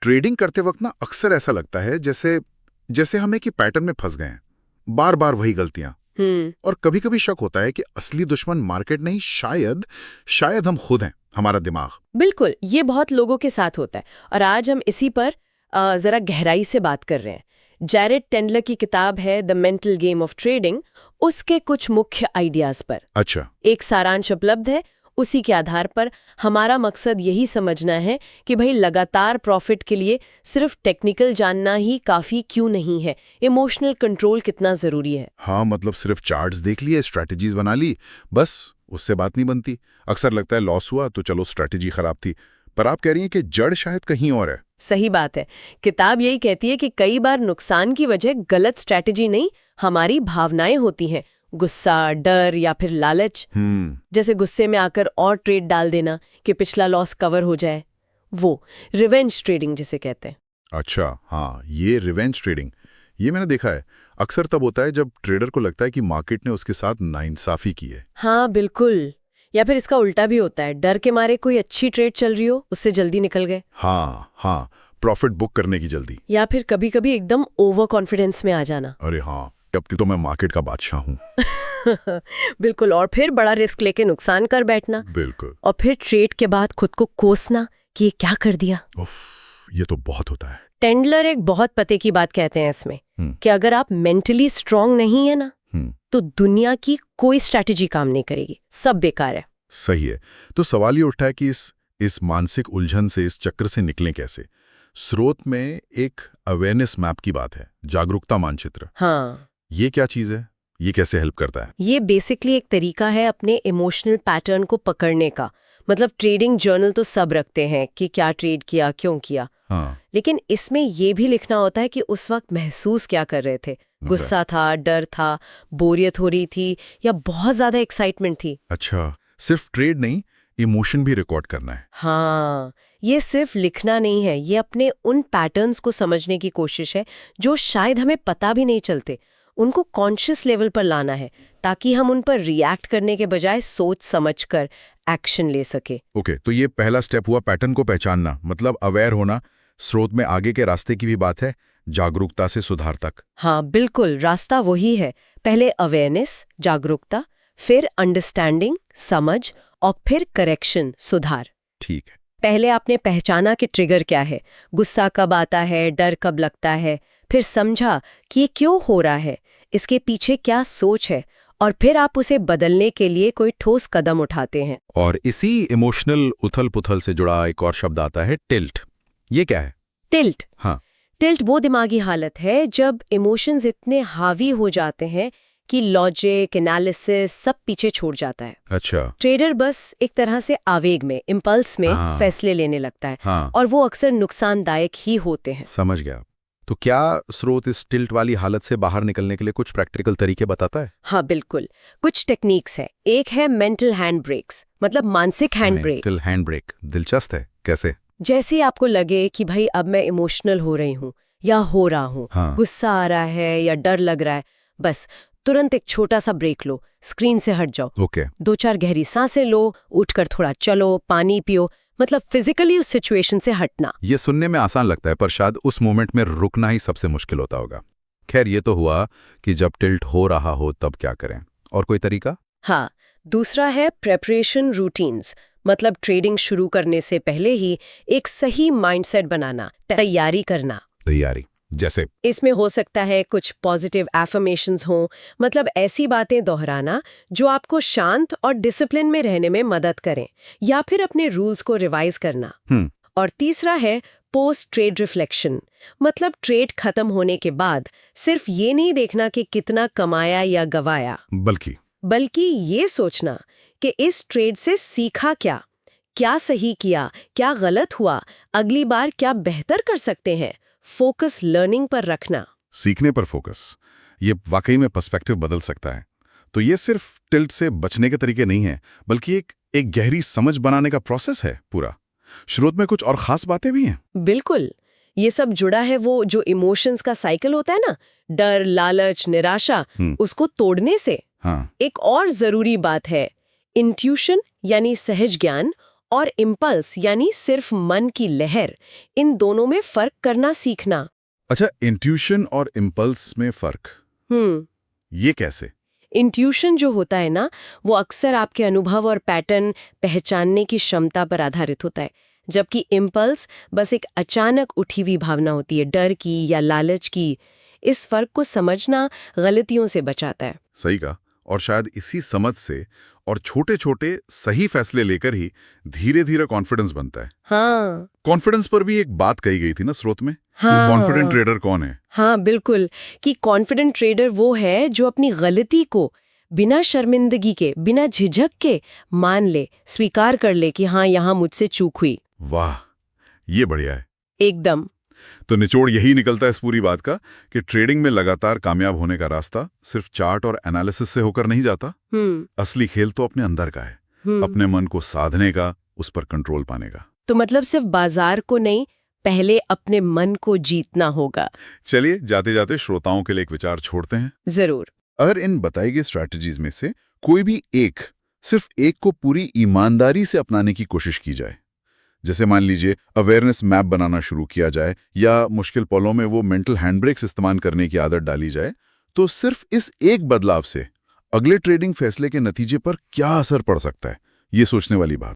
Trading करते वक्त ना अक्सर ऐसा लगता है जैसे जैसे हम एक ही पैटर्न में फंस गए हैं, बार बार वही गलतियां। और कभी कभी शक होता है कि असली दुश्मन मार्केट नहीं, शायद शायद हम खुद हैं, हमारा दिमाग। बिल्कुल, ये बहुत लोगों के साथ होता है और आज हम इसी पर जरा गहराई से बात कर रहे हैं। जैरेड टेंडलर की किताब है the mental game of trading, उसके कुछ मुख्य आइडियाज पर अच्छा। एक सारांश उपलब्ध है। उसी के आधार पर हमारा मकसद यही समझना है कि भाई लगातार प्रॉफिट के लिए सिर्फ टेक्निकल जानना ही काफी क्यों नहीं है, इमोशनल कंट्रोल कितना जरूरी है। हाँ, मतलब सिर्फ चार्ट्स देख लिए, स्ट्रैटेजीज बना ली, बस उससे बात नहीं बनती। अक्सर लगता है लॉस हुआ तो चलो स्ट्रैटेजी खराब थी, पर आप कह रही हैं कि जड़ शायद कहीं और है। सही बात है। किताब यही कहती है कि कई बार नुकसान की वजह गलत स्ट्रैटेजी नहीं, हमारी भावनाएं होती हैं। गुस्सा, डर या फिर लालच। जैसे गुस्से में आकर और ट्रेड डाल देना कि पिछला लॉस कवर हो जाए, वो रिवेंज ट्रेडिंग जिसे कहते हैं। अच्छा, हाँ, ये रिवेंज ट्रेडिंग, ये मैंने देखा है। अक्सर तब होता है जब ट्रेडर को लगता है कि मार्केट ने उसके साथ नाइंसाफी की है। हाँ बिल्कुल, या फिर इसका उल्टा भी होता है, डर के मारे कोई अच्छी ट्रेड चल रही हो, उससे जल्दी निकल गए। हाँ, प्रॉफिट बुक करने की जल्दी। या फिर कभी कभी एकदम ओवर कॉन्फिडेंस में आ जाना। अरे हाँ, अब तो मैं मार्केट का बादशाह हूँ। बिल्कुल, और फिर बड़ा रिस्क लेके नुकसान कर बैठना। बिल्कुल। और फिर ट्रेड के बाद खुद को कोसना कि ये क्या कर दिया। उफ, ये तो बहुत होता है। टेंडलर एक बहुत पते की बात कहते हैं इसमें कि अगर आप मेंटली स्ट्रांग नहीं है ना, तो दुनिया की कोई स्ट्रैटेजी काम नहीं करेगी, सब बेकार है। सही है। तो सवाल ये उठता है कि इस मानसिक उलझन से, इस चक्र से निकलें कैसे। स्रोत में एक अवेयरनेस मैप की बात है, जागरूकता मानचित्र। हाँ, ये क्या चीज है, ये कैसे हेल्प करता है? ये बेसिकली एक तरीका है अपने इमोशनल पैटर्न को पकड़ने का। मतलब ट्रेडिंग जर्नल तो सब रखते हैं कि क्या ट्रेड किया, क्यों किया। हाँ। लेकिन इसमें ये भी लिखना होता है कि उस वक्त महसूस क्या कर रहे थे। गुस्सा था, डर था, बोरियत हो रही थी या बहुत ज्यादा एक्साइटमेंट थी। अच्छा, सिर्फ ट्रेड नहीं, इमोशन भी रिकॉर्ड करना है। हाँ, ये सिर्फ लिखना नहीं है, ये अपने उन पैटर्न्स को समझने की कोशिश है जो शायद हमें पता भी नहीं चलते। उनको कॉन्शियस लेवल पर लाना है ताकि हम उन पर रिएक्ट करने के बजाय सोच समझकर एक्शन ले सके। ओके, तो ये पहला स्टेप हुआ पैटर्न को पहचानना, मतलब अवेयर होना। स्रोत में आगे के रास्ते की भी बात है, जागरूकता से सुधार तक। हाँ बिल्कुल, रास्ता वही है। पहले अवेयरनेस, जागरूकता, फिर अंडरस्टैंडिंग, समझ, और फिर करेक्शन, सुधार। ठीक है। पहले आपने पहचाना कि ट्रिगर क्या है, गुस्सा कब आता है, डर कब लगता है, फिर समझा कि ये क्यों हो रहा है, इसके पीछे क्या सोच है, और फिर आप उसे बदलने के लिए कोई ठोस कदम उठाते हैं। और इसी इमोशनल उथल-पुथल से जुड़ा एक और शब्द आता है, टिल्ट। ये क्या है? टिल्ट। हाँ। टिल्ट वो दिमागी हालत है जब इमोशंस इतने हावी हो जाते हैं कि लॉजिक, एनालिसिस सब पीछे छूट जाता है। अच्छा। ट्रेडर बस एक तरह से आवेग में, इम्पल्स में फैसले लेने लगता है। और वो अक्सर नुकसानदायक ही होते हैं। समझ गया। तो क्या स्रोत इस टिल्ट वाली हालत से बाहर निकलने के लिए कुछ प्रैक्टिकल तरीके बताता है? हाँ बिल्कुल, कुछ टेक्निक्स है। एक है मेंटल हैंड ब्रेक्स, मतलब मानसिक hand brake. Mental hand brake दिलचस्प है, कैसे? जैसे आपको लगे कि भाई अब मैं इमोशनल हो रही हूँ या हो रहा हूँ, गुस्सा आ रहा है या डर लग रहा है, बस तुरंत एक छोटा सा ब्रेक लो, स्क्रीन से हट जाओ। ओके। 2-4 गहरी सांसें लो, उठकर थोड़ा चलो, पानी पियो, मतलब फिजिकली उस सिचुएशन से हटना। ये सुनने में आसान लगता है, पर शायद उस मोमेंट में रुकना ही सबसे मुश्किल होता होगा। खैर, ये तो हुआ कि जब टिल्ट हो रहा हो तब क्या करें। और कोई तरीका? हाँ, दूसरा है प्रेपरेशन रूटीन्स, मतलब ट्रेडिंग शुरू करने से पहले ही एक सही माइंडसेट बनाना, तैयारी करना। तैयारी जैसे? इसमें हो सकता है कुछ पॉजिटिव एफर्मेशंस हों, मतलब ऐसी बातें दोहराना जो आपको शांत और डिसिप्लिन में रहने में मदद करें, या फिर अपने रूल्स को रिवाइज करना। और तीसरा है पोस्ट ट्रेड रिफ्लेक्शन, मतलब ट्रेड खत्म होने के बाद सिर्फ ये नहीं देखना कि कितना कमाया या गवाया, बल्कि ये सोचना कि इस ट्रेड से सीखा क्या, क्या सही किया, क्या गलत हुआ, अगली बार क्या बेहतर कर सकते हैं। फोकस लर्निंग पर रखना, सीखने पर फोकस, ये वाकई में पर्सपेक्टिव बदल सकता है। तो ये सिर्फ टिल्ट से बचने के तरीके नहीं है, बल्कि एक गहरी समझ बनाने का प्रोसेस है पूरा। स्रोत में कुछ और खास बातें भी हैं। बिल्कुल, ये सब जुड़ा है वो जो इमोशंस का साइकिल होता है ना, डर, लालच, निराशा, उसको तोड़ने से। एक और जरूरी बात है इंट्यूशन, यानी सहज ज्ञान, और इम्पल्स यानी सिर्फ मन की लहर, इन दोनों में फर्क करना सीखना। अच्छा, इंट्यूशन और इम्पल्स में फर्क, ये कैसे? इंट्यूशन जो होता है ना, वो अक्सर आपके अनुभव और पैटर्न पहचानने की क्षमता पर आधारित होता है, जबकि इम्पल्स बस एक अचानक उठी हुई भावना होती है, डर की या लालच की। इस फर्क को समझना गलतियों से बचाता है। सही कहा। और शायद इसी समझ से और छोटे छोटे सही फैसले लेकर ही धीरे धीरे कॉन्फिडेंस बनता है। हाँ, कॉन्फिडेंस पर भी एक बात कही गई थी ना स्रोत में। हाँ, कॉन्फिडेंट ट्रेडर कौन है? हाँ बिल्कुल, कि कॉन्फिडेंट ट्रेडर वो है जो अपनी गलती को बिना शर्मिंदगी के, बिना झिझक के मान ले, स्वीकार कर ले कि हाँ, यहाँ मुझसे चूक हुई। वाह, ये बढ़िया है। एकदम। तो निचोड़ यही निकलता है इस पूरी बात का कि ट्रेडिंग में लगातार कामयाब होने का रास्ता सिर्फ चार्ट और एनालिसिस से होकर नहीं जाता। असली खेल तो अपने अंदर का है, अपने मन को साधने का, उस पर कंट्रोल पाने का। तो मतलब सिर्फ बाजार को नहीं, पहले अपने मन को जीतना होगा। चलिए जाते जाते श्रोताओं के लिए एक विचार छोड़ते हैं। जरूर। अगर इन बताई गई स्ट्रैटेजीज में से कोई भी एक, सिर्फ एक को पूरी ईमानदारी से अपनाने की कोशिश की जाए, जैसे मान लीजिए अवेयरनेस मैप बनाना शुरू किया जाए या मुश्किल पलों में वो मेंटल हैंडब्रेक्स इस्तेमाल करने की आदत डाली जाए, तो सिर्फ इस एक बदलाव से अगले ट्रेडिंग फैसले के नतीजे पर क्या असर पड़ सकता है, ये सोचने वाली बात।